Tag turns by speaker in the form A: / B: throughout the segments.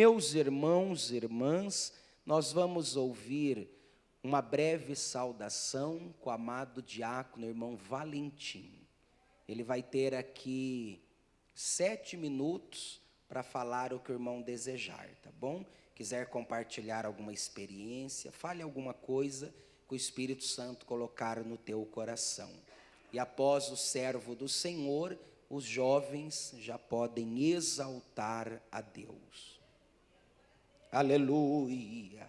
A: Meus irmãos e irmãs, nós vamos ouvir uma breve saudação com o amado diácono, irmão Valentim. Ele vai ter aqui 7 minutos para falar o que o irmão desejar, tá bom? Quiser compartilhar alguma experiência, fale alguma coisa que o Espírito Santo colocar no teu coração. E após o servo do Senhor, os jovens já podem exaltar a Deus. Aleluia!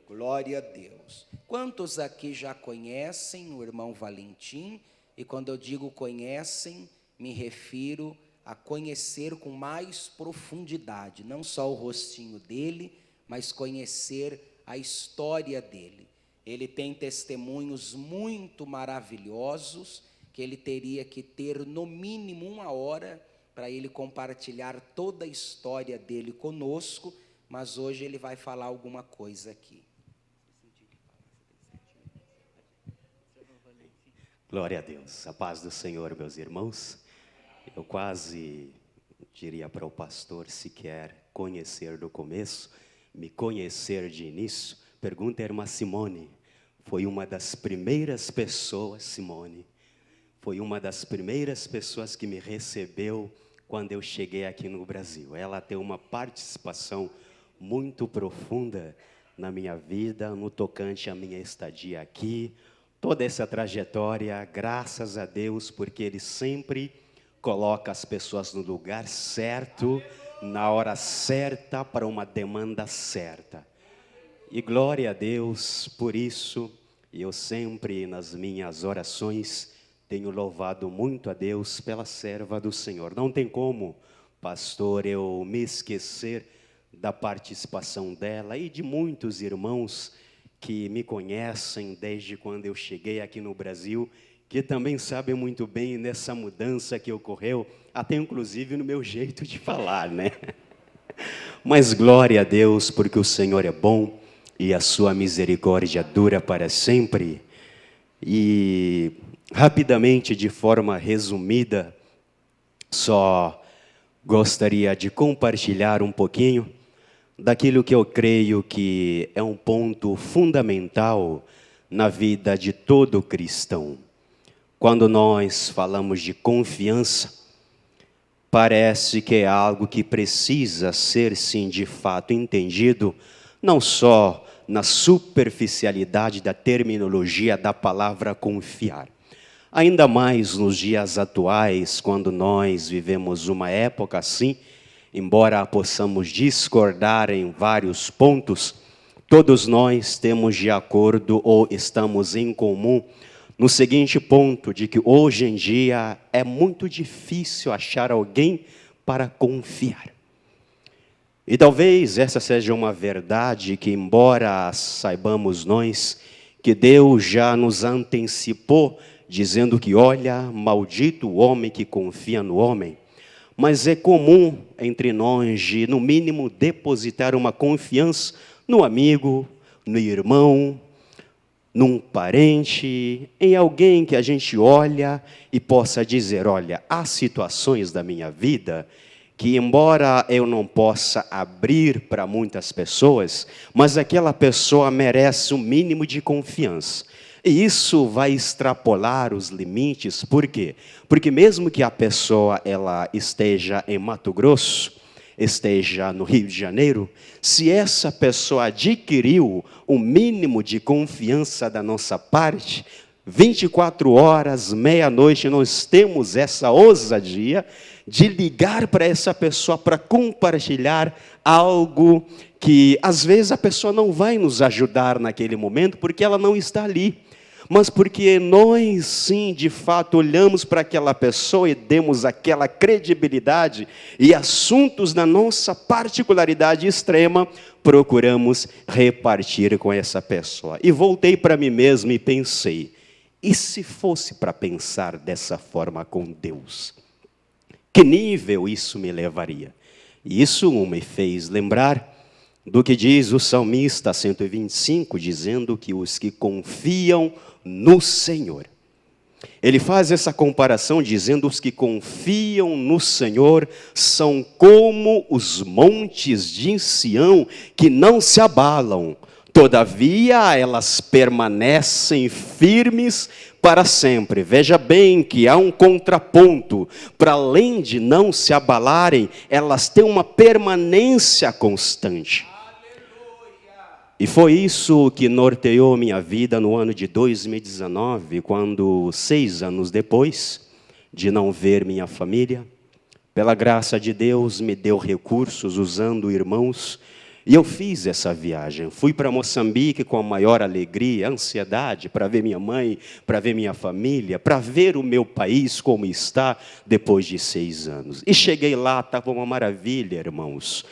A: Glória a Deus. Quantos aqui já conhecem o irmão Valentim? E quando eu digo conhecem, me refiro a conhecer com mais profundidade, não só o rostinho dele, mas conhecer a história dele. Ele tem testemunhos muito maravilhosos, que ele teria que ter no mínimo 1 hora para ele compartilhar toda a história dele conosco, mas hoje ele vai falar alguma coisa aqui.
B: Glória a Deus, a paz do Senhor, meus irmãos. Eu quase diria para o pastor, se quer conhecer do começo, me conhecer de início, pergunta a irmã Simone, foi uma das primeiras pessoas, Simone, foi uma das primeiras pessoas que me recebeu quando eu cheguei aqui no Brasil. Ela tem uma participação muito profunda na minha vida, no tocante à minha estadia aqui, toda essa trajetória, graças a Deus, porque Ele sempre coloca as pessoas no lugar certo, na hora certa, para uma demanda certa. E glória a Deus por isso, eu sempre nas minhas orações tenho louvado muito a Deus pela serva do Senhor. Não tem como, pastor, eu me esquecer da participação dela e de muitos irmãos que me conhecem desde quando eu cheguei aqui no Brasil, que também sabem muito bem nessa mudança que ocorreu, até inclusive no meu jeito de falar, né? Mas glória a Deus, porque o Senhor é bom e a sua misericórdia dura para sempre. E rapidamente, de forma resumida, só gostaria de compartilhar um pouquinho daquilo que eu creio que é um ponto fundamental na vida de todo cristão. Quando nós falamos de confiança, parece que é algo que precisa ser, sim, de fato entendido, não só na superficialidade da terminologia da palavra confiar. Ainda mais nos dias atuais, quando nós vivemos uma época assim, embora possamos discordar em vários pontos, todos nós temos de acordo ou estamos em comum no seguinte ponto, de que hoje em dia é muito difícil achar alguém para confiar. E talvez essa seja uma verdade que, embora saibamos nós que Deus já nos antecipou, dizendo que, olha, maldito o homem que confia no homem, mas é comum entre nós, de, no mínimo, depositar uma confiança no amigo, no irmão, num parente, em alguém que a gente olha e possa dizer, olha, há situações da minha vida que, embora eu não possa abrir para muitas pessoas, mas aquela pessoa merece um mínimo de confiança. E isso vai extrapolar os limites, por quê? Porque mesmo que a pessoa ela esteja em Mato Grosso, esteja no Rio de Janeiro, se essa pessoa adquiriu um mínimo de confiança da nossa parte, 24 horas, meia-noite, nós temos essa ousadia de ligar para essa pessoa para compartilhar algo que, às vezes, a pessoa não vai nos ajudar naquele momento, porque ela não está ali. Mas porque nós, sim, de fato, olhamos para aquela pessoa e demos aquela credibilidade e assuntos da nossa particularidade extrema, procuramos repartir com essa pessoa. E voltei para mim mesmo e pensei, e se fosse para pensar dessa forma com Deus? Que nível isso me levaria? E isso me fez lembrar do que diz o salmista 125, dizendo que os que confiam no Senhor. Ele faz essa comparação dizendo: os que confiam no Senhor são como os montes de Sião, que não se abalam, todavia elas permanecem firmes para sempre. Veja bem que há um contraponto. Para além de não se abalarem, elas têm uma permanência constante. E foi isso que norteou minha vida no ano de 2019, quando 6 anos depois de não ver minha família, pela graça de Deus me deu recursos usando irmãos, e eu fiz essa viagem. Fui para Moçambique com a maior alegria, ansiedade, para ver minha mãe, para ver minha família, para ver o meu país como está depois de 6 anos. E cheguei lá, estava uma maravilha, irmãos.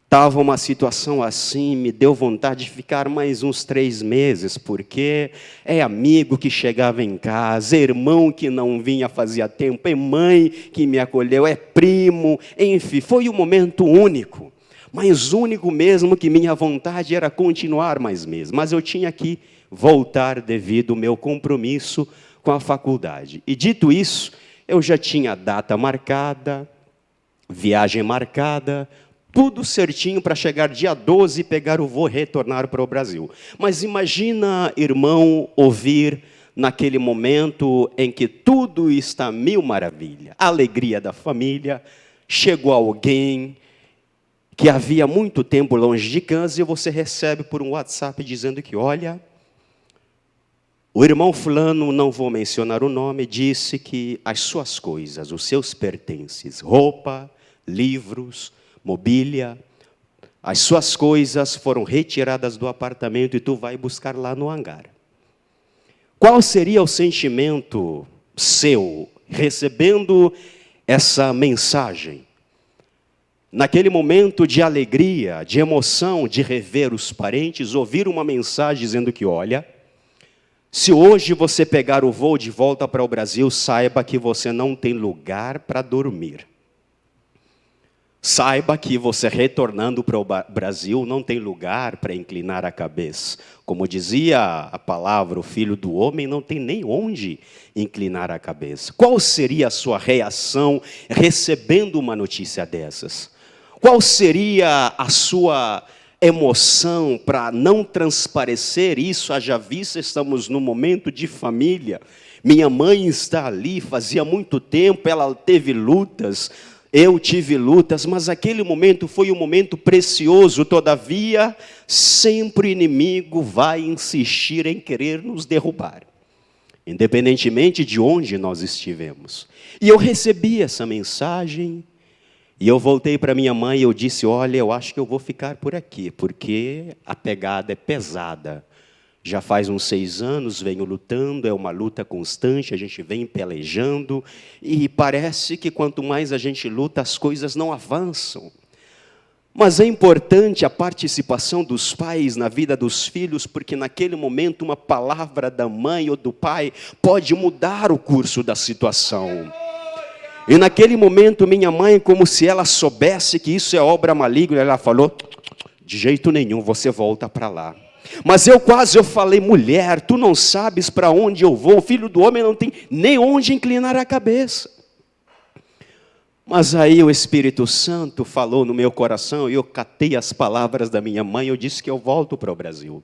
B: Estava uma situação assim, me deu vontade de ficar mais uns 3 meses, porque é amigo que chegava em casa, é irmão que não vinha fazia tempo, é mãe que me acolheu, é primo, enfim, foi um momento único. Mas único mesmo que minha vontade era continuar mais meses. Mas eu tinha que voltar devido ao meu compromisso com a faculdade. E dito isso, eu já tinha data marcada, viagem marcada, tudo certinho para chegar dia 12 e pegar o voo e retornar para o Brasil. Mas imagina, irmão, ouvir naquele momento em que tudo está mil maravilha. A alegria da família, chegou alguém que havia muito tempo longe de casa e você recebe por um WhatsApp dizendo que, olha, o irmão fulano, não vou mencionar o nome, disse que as suas coisas, os seus pertences, roupa, livros, mobília, as suas coisas foram retiradas do apartamento e tu vai buscar lá no hangar. Qual seria o sentimento seu recebendo essa mensagem? Naquele momento de alegria, de emoção, de rever os parentes, ouvir uma mensagem dizendo que, olha, se hoje você pegar o voo de volta para o Brasil, saiba que você não tem lugar para dormir. Saiba que você retornando para o Brasil não tem lugar para inclinar a cabeça. Como dizia a palavra, o Filho do Homem não tem nem onde inclinar a cabeça. Qual seria a sua reação recebendo uma notícia dessas? Qual seria a sua emoção para não transparecer isso? Haja vista, estamos num momento de família. Minha mãe está ali, fazia muito tempo, ela teve lutas, eu tive lutas, mas aquele momento foi um momento precioso. Todavia, sempre o inimigo vai insistir em querer nos derrubar, independentemente de onde nós estivemos. E eu recebi essa mensagem, e eu voltei para minha mãe e eu disse, olha, eu acho que eu vou ficar por aqui, porque a pegada é pesada. Já faz uns 6 anos, venho lutando, é uma luta constante, a gente vem pelejando, e parece que quanto mais a gente luta, as coisas não avançam. Mas é importante a participação dos pais na vida dos filhos, porque naquele momento uma palavra da mãe ou do pai pode mudar o curso da situação. E naquele momento minha mãe, como se ela soubesse que isso é obra maligna, ela falou, de jeito nenhum, você volta para lá. Mas eu falei, mulher, tu não sabes para onde eu vou, o Filho do Homem não tem nem onde inclinar a cabeça. Mas aí o Espírito Santo falou no meu coração, e eu catei as palavras da minha mãe, eu disse que eu volto para o Brasil.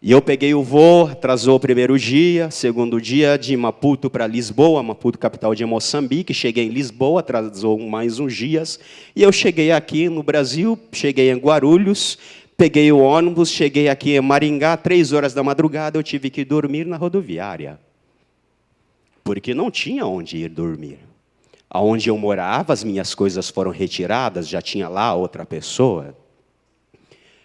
B: E eu peguei o voo, atrasou o primeiro dia, segundo dia de Maputo para Lisboa, Maputo capital de Moçambique, cheguei em Lisboa, atrasou mais uns dias, e eu cheguei aqui no Brasil, cheguei em Guarulhos, peguei o ônibus, cheguei aqui em Maringá, 3 horas da madrugada, eu tive que dormir na rodoviária, porque não tinha onde ir dormir. Aonde eu morava, as minhas coisas foram retiradas, já tinha lá outra pessoa.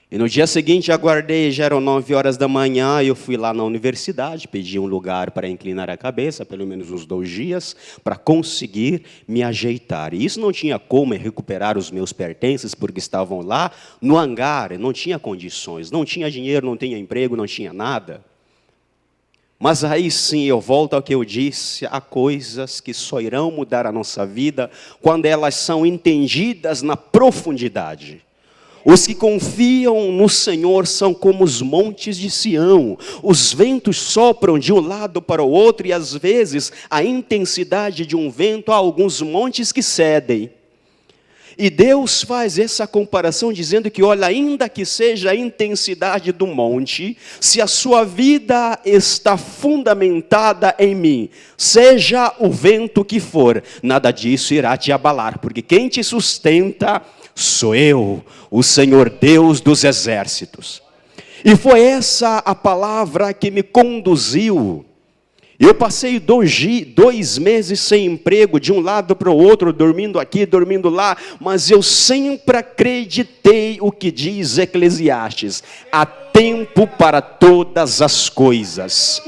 B: E no dia seguinte, aguardei, já eram 9 horas da manhã, eu fui lá na universidade, pedi um lugar para inclinar a cabeça, pelo menos uns 2 dias, para conseguir me ajeitar. E isso não tinha como recuperar os meus pertences, porque estavam lá no hangar, não tinha condições, não tinha dinheiro, não tinha emprego, não tinha nada. Mas aí sim, eu volto ao que eu disse, há coisas que só irão mudar a nossa vida quando elas são entendidas na profundidade. Os que confiam no Senhor são como os montes de Sião. Os ventos sopram de um lado para o outro e às vezes a intensidade de um vento há alguns montes que cedem. E Deus faz essa comparação dizendo que, olha, ainda que seja a intensidade do monte, se a sua vida está fundamentada em mim, seja o vento que for, nada disso irá te abalar, porque quem te sustenta sou eu, o Senhor Deus dos exércitos. E foi essa a palavra que me conduziu. Eu passei 2 meses sem emprego, de um lado para o outro, dormindo aqui, dormindo lá, mas eu sempre acreditei o que diz Eclesiastes: há tempo para todas as coisas.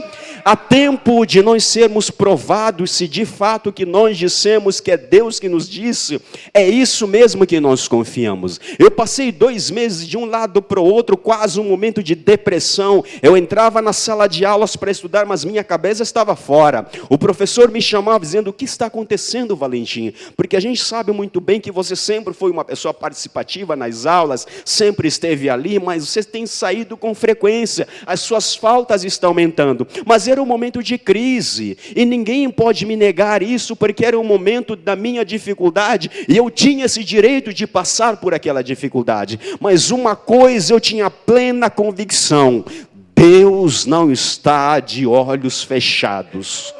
B: Há tempo de nós sermos provados se de fato que nós dissemos que é Deus que nos disse, é isso mesmo que nós confiamos. Eu passei 2 meses de um lado para o outro, quase um momento de depressão. Eu entrava na sala de aulas para estudar, mas minha cabeça estava fora. O professor me chamava dizendo: o que está acontecendo, Valentim? Porque a gente sabe muito bem que você sempre foi uma pessoa participativa nas aulas, sempre esteve ali, mas você tem saído com frequência, as suas faltas estão aumentando. Mas era um momento de crise, e ninguém pode me negar isso, porque era um momento da minha dificuldade, e eu tinha esse direito de passar por aquela dificuldade. Mas uma coisa eu tinha plena convicção: Deus não está de olhos fechados.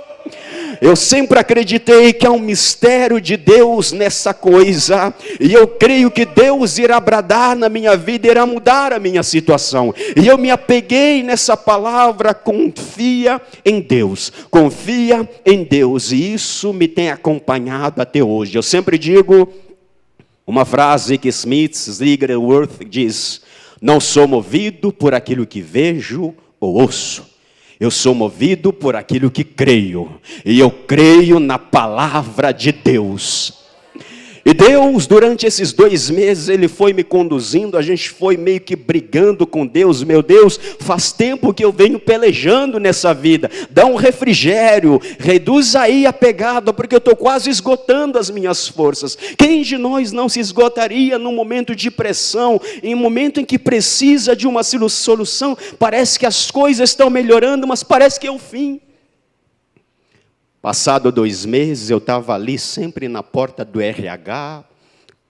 B: Eu sempre acreditei que há um mistério de Deus nessa coisa, e eu creio que Deus irá bradar na minha vida, irá mudar a minha situação. E eu me apeguei nessa palavra: confia em Deus, confia em Deus, e isso me tem acompanhado até hoje. Eu sempre digo uma frase que Smith Wigglesworth diz: não sou movido por aquilo que vejo ou ouço, eu sou movido por aquilo que creio, e eu creio na palavra de Deus. E Deus, durante esses 2 meses, Ele foi me conduzindo, a gente foi meio que brigando com Deus. Meu Deus, faz tempo que eu venho pelejando nessa vida, dá um refrigério, reduz aí a pegada, porque eu estou quase esgotando as minhas forças. Quem de nós não se esgotaria num momento de pressão, em um momento em que precisa de uma solução? Parece que as coisas estão melhorando, mas parece que é o fim. Passado 2 meses, eu estava ali sempre na porta do RH,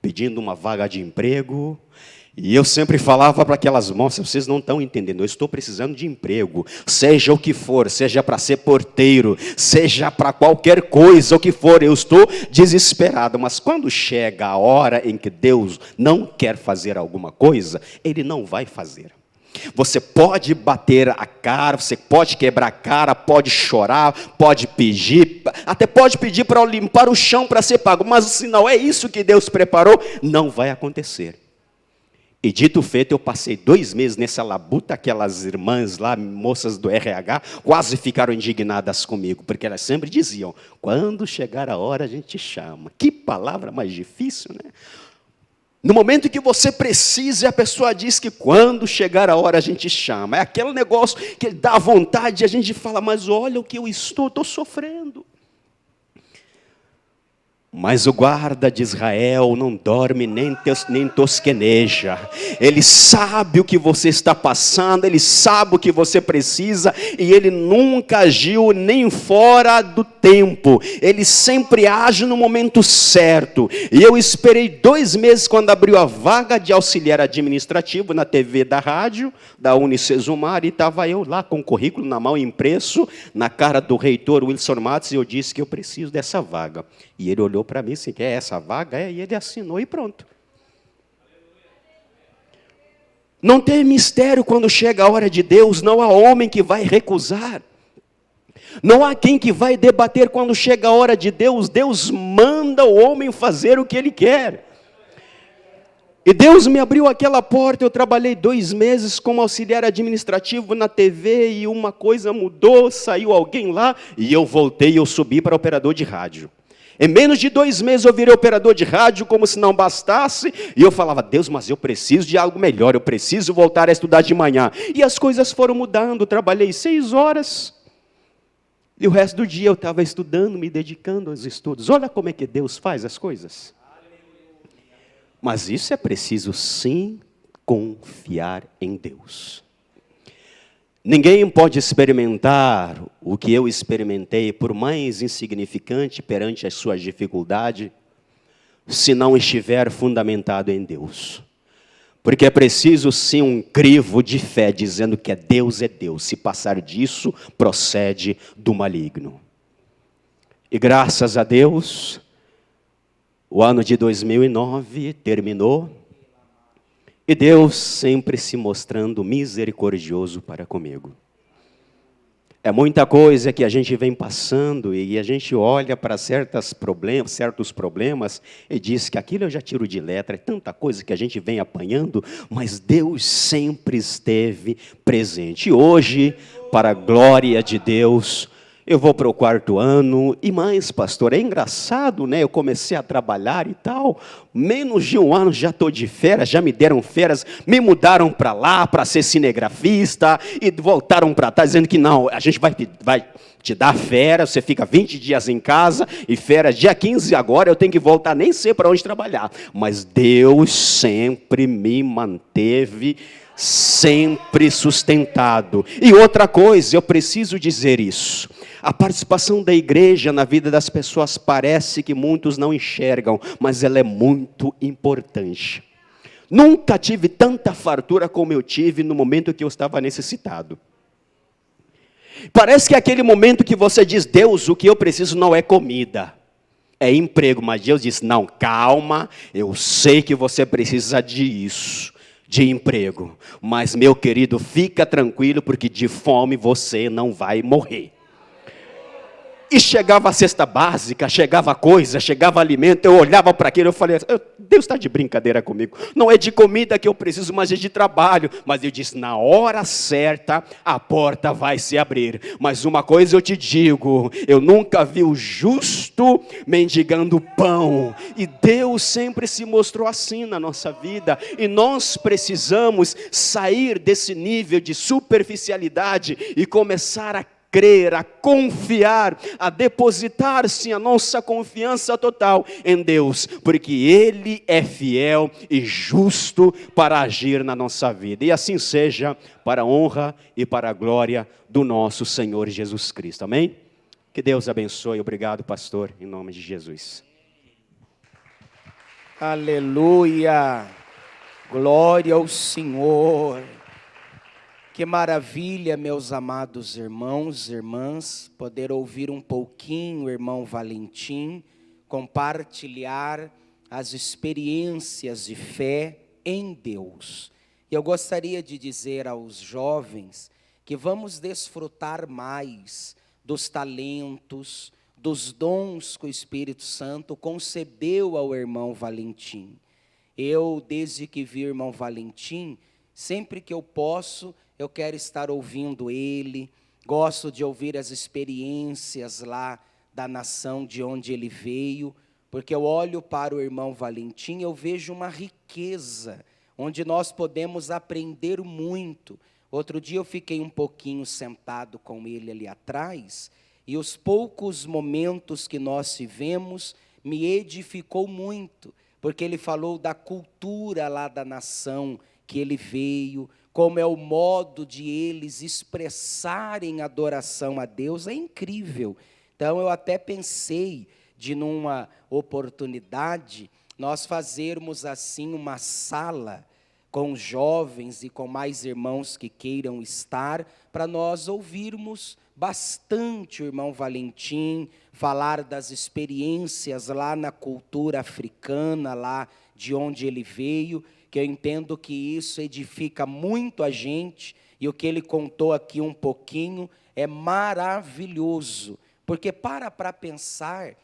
B: pedindo uma vaga de emprego, e eu sempre falava para aquelas moças: vocês não estão entendendo, eu estou precisando de emprego, seja o que for, seja para ser porteiro, seja para qualquer coisa, o que for, eu estou desesperado. Mas quando chega a hora em que Deus não quer fazer alguma coisa, Ele não vai fazer. Você pode bater a cara, você pode quebrar a cara, pode chorar, pode pedir, até pode pedir para limpar o chão para ser pago, mas se não é isso que Deus preparou, não vai acontecer. E dito feito, eu passei 2 meses nessa labuta. Aquelas irmãs lá, moças do RH, quase ficaram indignadas comigo, porque elas sempre diziam: quando chegar a hora a gente chama. Que palavra mais difícil, né? No momento em que você precisa, a pessoa diz que quando chegar a hora a gente chama. É aquele negócio que dá vontade, e a gente fala: mas olha o que eu estou sofrendo. Mas o guarda de Israel não dorme nem tosqueneja. Ele sabe o que você está passando, ele sabe o que você precisa, e ele nunca agiu nem fora do tempo. Ele sempre age no momento certo. E eu esperei 2 meses quando abriu a vaga de auxiliar administrativo na TV da rádio, da Unicesumar, e estava eu lá com o currículo na mão impresso, na cara do reitor Wilson Matos, e eu disse que eu preciso dessa vaga. E ele olhou para mim assim: quer essa vaga? E ele assinou e pronto. Não tem mistério quando chega a hora de Deus, não há homem que vai recusar. Não há quem que vai debater quando chega a hora de Deus. Deus manda o homem fazer o que ele quer. E Deus me abriu aquela porta. Eu trabalhei 2 meses como auxiliar administrativo na TV, e uma coisa mudou, saiu alguém lá, e eu voltei, eu subi para operador de rádio. Em menos de 2 meses eu virei operador de rádio, como se não bastasse, e eu falava: Deus, mas eu preciso de algo melhor, eu preciso voltar a estudar de manhã. E as coisas foram mudando, trabalhei 6 horas, e o resto do dia eu estava estudando, me dedicando aos estudos. Olha como é que Deus faz as coisas. Mas isso é preciso sim confiar em Deus. Ninguém pode experimentar o que eu experimentei, por mais insignificante perante as suas dificuldades, se não estiver fundamentado em Deus. Porque é preciso sim um crivo de fé, dizendo que Deus é Deus. Se passar disso, procede do maligno. E graças a Deus, o ano de 2009 terminou, e Deus sempre se mostrando misericordioso para comigo. É muita coisa que a gente vem passando e a gente olha para certos problemas e diz que aquilo eu já tiro de letra, é tanta coisa que a gente vem apanhando, mas Deus sempre esteve presente. E hoje, para a glória de Deus, eu vou para o 4º ano, e mais, pastor, é engraçado, né? Eu comecei a trabalhar e tal, menos de um ano já estou de férias, já me deram férias, me mudaram para lá para ser cinegrafista, e voltaram para trás dizendo que não, a gente vai te dar férias, você fica 20 dias em casa, e férias dia 15 agora, eu tenho que voltar, nem sei para onde trabalhar. Mas Deus sempre me manteve, sempre sustentado. E outra coisa, eu preciso dizer isso. A participação da igreja na vida das pessoas parece que muitos não enxergam, mas ela é muito importante. Nunca tive tanta fartura como eu tive no momento que eu estava necessitado. Parece que é aquele momento que você diz: Deus, o que eu preciso não é comida, é emprego. Mas Deus diz: não, calma, eu sei que você precisa disso, de emprego. Mas, meu querido, fica tranquilo, porque de fome você não vai morrer. E chegava a cesta básica, chegava coisa, chegava alimento, eu olhava para aquilo, eu falei: Deus está de brincadeira comigo, não é de comida que eu preciso, mas é de trabalho. Mas eu disse: na hora certa, a porta vai se abrir. Mas uma coisa eu te digo, eu nunca vi o justo mendigando pão, e Deus sempre se mostrou assim na nossa vida, e nós precisamos sair desse nível de superficialidade, e começar a crer, a confiar, a depositar sim a nossa confiança total em Deus, porque Ele é fiel e justo para agir na nossa vida. E assim seja, para a honra e para a glória do nosso Senhor Jesus Cristo. Amém? Que Deus abençoe. Obrigado, pastor, em nome de Jesus.
A: Aleluia! Glória ao Senhor! Que maravilha, meus amados irmãos e irmãs, poder ouvir um pouquinho o irmão Valentim compartilhar as experiências de fé em Deus. E eu gostaria de dizer aos jovens que vamos desfrutar mais dos talentos, dos dons que o Espírito Santo concedeu ao irmão Valentim. Eu, desde que vi o irmão Valentim, sempre que eu posso, eu quero estar ouvindo ele, gosto de ouvir as experiências lá da nação de onde ele veio, porque eu olho para o irmão Valentim, eu vejo uma riqueza, onde nós podemos aprender muito. Outro dia eu fiquei um pouquinho sentado com ele ali atrás, e os poucos momentos que nós tivemos me edificou muito, porque ele falou da cultura lá da nação que ele veio, como é o modo de eles expressarem adoração a Deus, é incrível. Então eu até pensei de numa oportunidade, nós fazermos assim uma sala com jovens e com mais irmãos que queiram estar, para nós ouvirmos bastante o irmão Valentim falar das experiências lá na cultura africana, lá de onde ele veio, que eu entendo que isso edifica muito a gente, e o que ele contou aqui um pouquinho é maravilhoso, porque para pensar,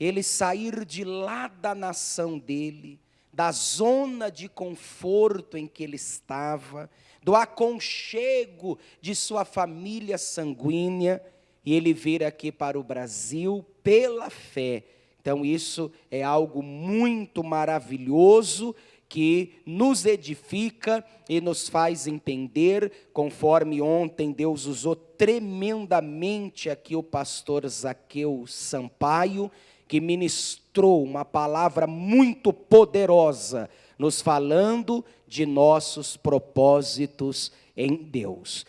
A: ele sair de lá da nação dele, da zona de conforto em que ele estava, do aconchego de sua família sanguínea, e ele vir aqui para o Brasil pela fé. Então isso é algo muito maravilhoso, que nos edifica e nos faz entender, conforme ontem Deus usou tremendamente aqui o pastor Zaqueu Sampaio, que ministrou uma palavra muito poderosa, nos falando de nossos propósitos em Deus.